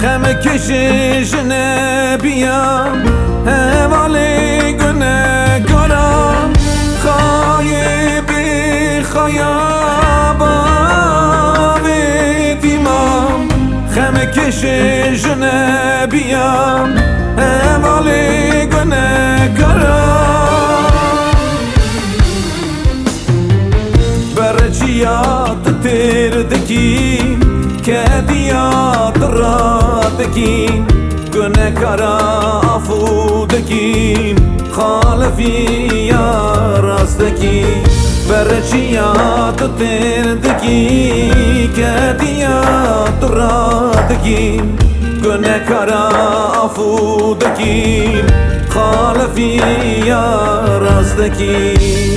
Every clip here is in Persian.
خم کشش نبیم هوالی گنه گرم خایبی خیابا دیمم خم کشش نبیم هوالی گنه گرم برچیات تردکی که دیات را دکیم گنه کرا افودکیم خالفی یا راستکیم برچیات تردکی که دیات را دکیم گنه کرا افودکیم خالفی یا راستکیم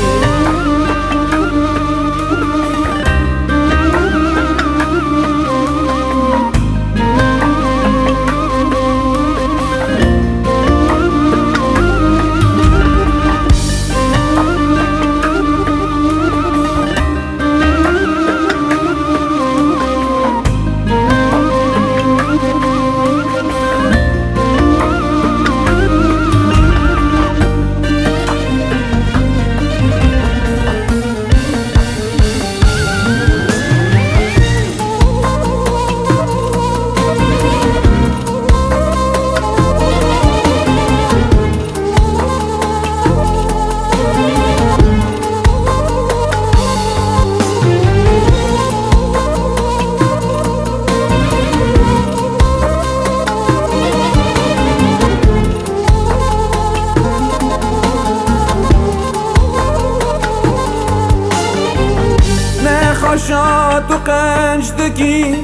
خشات و قنج دکی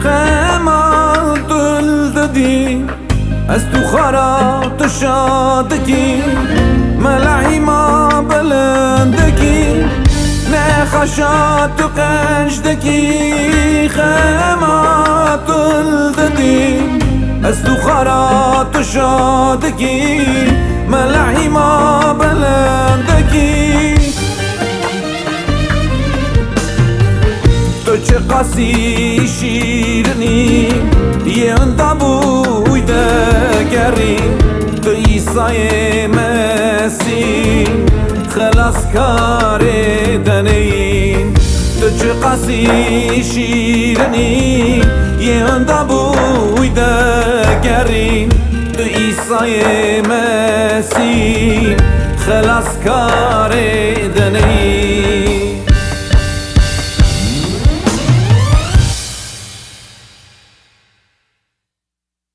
خمال دل ددی از تو خرات شادکی ملعی ما بلندکی نه خشات و قنج دکی خمال دل ددی از تو خرات شادکی ملعی ما بلندکی چه قصی شیرنی یه اندابوی دگری تو ایسای مسیح خلاص کار دنین تو چه قصی شیرنی یه اندابوی دگری تو ایسای مسیح خلاص کار